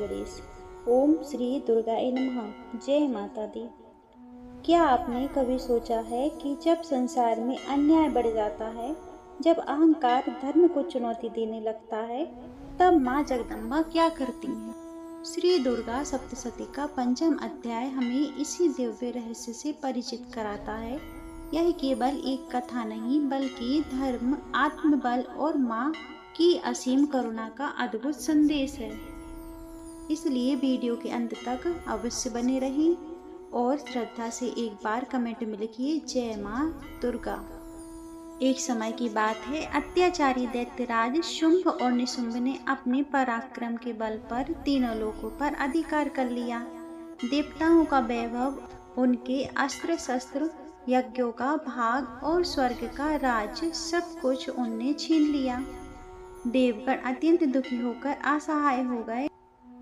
गणेश। ओम श्री दुर्गाए नमः। जय माता दी। क्या आपने कभी सोचा है कि जब संसार में अन्याय बढ़ जाता है, जब अहंकार धर्म को चुनौती देने लगता है, तब माँ जगदम्बा क्या करती हैं? श्री दुर्गा सप्तशती का पंचम अध्याय हमें इसी दिव्य रहस्य से परिचित कराता है। यह केवल एक कथा नहीं, बल्कि धर्म, आत्मबल और माँ की असीम करुणा का अद्भुत संदेश है। इसलिए वीडियो के अंत तक अवश्य बने रहें और श्रद्धा से एक बार कमेंट में लिखिए जय माँ दुर्गा। एक समय की बात है, अत्याचारी दैत्यराज शुंभ और निशुंभ ने अपने पराक्रम के बल पर तीनों लोकों पर अधिकार कर लिया। देवताओं का वैभव, उनके अस्त्र शस्त्र, यज्ञों का भाग और स्वर्ग का राज, सब कुछ उनने छीन लिया। देवगण अत्यंत दुखी होकर असहाय हो गए।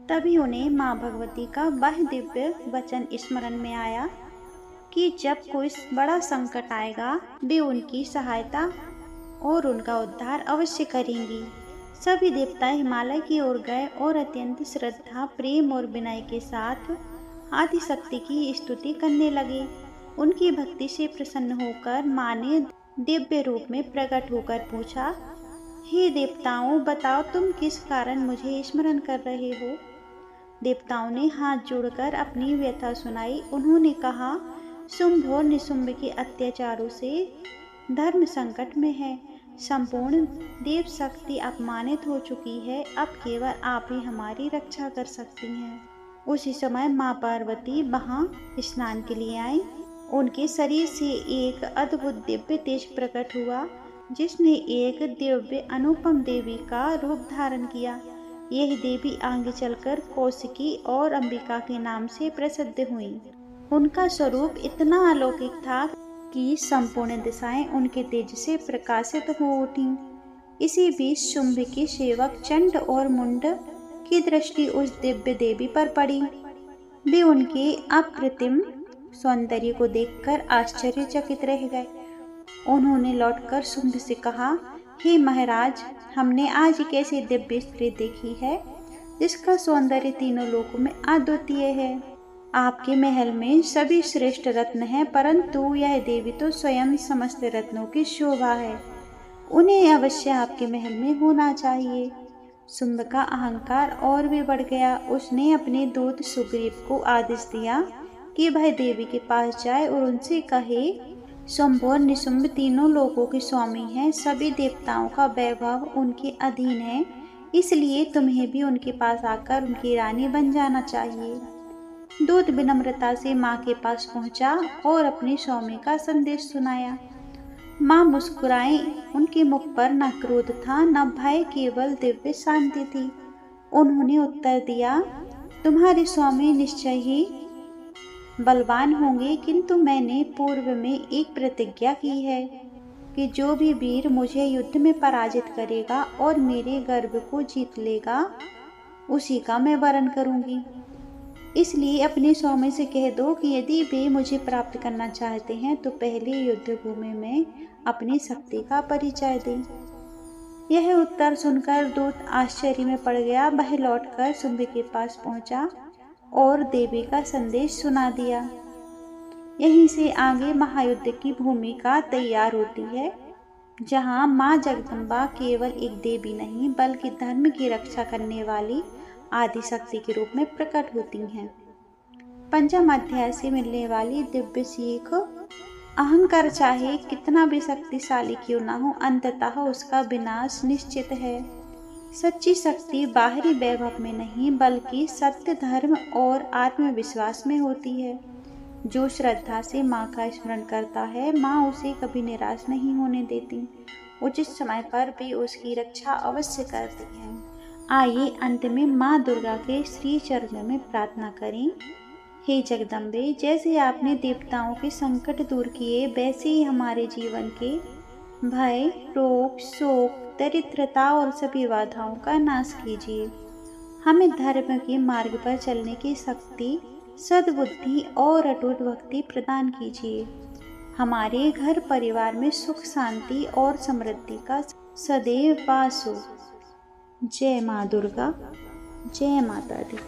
तभी उन्हें माँ भगवती का वह दिव्य वचन स्मरण में आया कि जब कोई बड़ा संकट आएगा, वे उनकी सहायता और उनका उद्धार अवश्य करेंगी। सभी देवता हिमालय की ओर गए और अत्यंत श्रद्धा, प्रेम और विनय के साथ आदिशक्ति की स्तुति करने लगे। उनकी भक्ति से प्रसन्न होकर माँ ने दिव्य रूप में प्रकट होकर पूछा, हे देवताओं, बताओ तुम किस कारण मुझे स्मरण कर रहे हो? देवताओं ने हाथ जोड़कर अपनी व्यथा सुनाई। उन्होंने कहा, शुंभ और निशुंभ के अत्याचारों से धर्म संकट में है। संपूर्ण देव शक्ति अपमानित हो चुकी है। अब केवल आप ही हमारी रक्षा कर सकती हैं। उसी समय माँ पार्वती वहां स्नान के लिए आई। उनके शरीर से एक अद्भुत दिव्य तेज प्रकट हुआ, जिसने एक दिव्य अनुपम देवी का रूप धारण किया। यह देवी आगे चलकर कौशिकी और अंबिका के नाम से प्रसिद्ध हुई। उनका स्वरूप इतना अलौकिक था कि संपूर्ण दिशाएं उनके तेज से प्रकाशित हो उठीं। इसी बीच शुंभ के सेवक चंड और मुंड की दृष्टि उस दिव्य देवी पर पड़ी। वे उनके अप्रतिम सौंदर्य को देखकर आश्चर्यचकित रह गए। उन्होंने लौटकर शुंभ से कहा, हे महाराज, हमने आज एक ऐसी दिव्य स्त्री देखी है जिसका सौंदर्य तीनों लोकों में अद्वितीय है। आपके महल में सभी श्रेष्ठ रत्न हैं, परंतु यह देवी तो स्वयं समस्त रत्नों की शोभा है। उन्हें अवश्य आपके महल में होना चाहिए। शुंभ का अहंकार और भी बढ़ गया। उसने अपने दूत सुग्रीव को आदेश दिया कि वह देवी के पास जाए और उनसे कहे, शुंभ और निशुंभ तीनों लोकों के स्वामी हैं। सभी देवताओं का वैभव उनके अधीन है, इसलिए तुम्हें भी उनके पास आकर उनकी रानी बन जाना चाहिए। दूत विनम्रता से माँ के पास पहुँचा और अपने स्वामी का संदेश सुनाया। माँ मुस्कुराई। उनके मुख पर न क्रोध था न भय, केवल दिव्य शांति थी। उन्होंने उत्तर दिया, तुम्हारे स्वामी निश्चय ही बलवान होंगे, किंतु मैंने पूर्व में एक प्रतिज्ञा की है कि जो भी वीर मुझे युद्ध में पराजित करेगा और मेरे गर्व को जीत लेगा, उसी का मैं वरण करूंगी। इसलिए अपने स्वामी से कह दो कि यदि वे मुझे प्राप्त करना चाहते हैं तो पहले युद्ध भूमि में अपनी शक्ति का परिचय दें। यह उत्तर सुनकर दूत आश्चर्य में पड़ गया। वह लौटकर शुंभ के पास पहुंचा और देवी का संदेश सुना दिया। यहीं से आगे महायुद्ध की भूमिका तैयार होती है, जहां माँ जगदम्बा केवल एक देवी नहीं, बल्कि धर्म की रक्षा करने वाली आदिशक्ति के रूप में प्रकट होती हैं। पंचम अध्याय से मिलने वाली दिव्य सीख, अहंकार चाहे कितना भी शक्तिशाली क्यों न हो, अंततः उसका विनाश निश्चित है। सच्ची शक्ति बाहरी वैभव में नहीं, बल्कि सत्य, धर्म और आत्मविश्वास में होती है। जो श्रद्धा से माँ का स्मरण करता है, माँ उसे कभी निराश नहीं होने देती। उचित समय पर भी उसकी रक्षा अवश्य करती है। आइए अंत में माँ दुर्गा के श्री चरणों में प्रार्थना करें। हे जगदम्बे, जैसे आपने देवताओं के संकट दूर किए, वैसे ही हमारे जीवन के भय, रोग, शोक, दरिद्रता और सभी बाधाओं का नाश कीजिए। हमें धर्म के मार्ग पर चलने की शक्ति, सद्बुद्धि और अटूट भक्ति प्रदान कीजिए। हमारे घर परिवार में सुख, शांति और समृद्धि का सदैव वास हो। जय माँ दुर्गा। जय माता दी।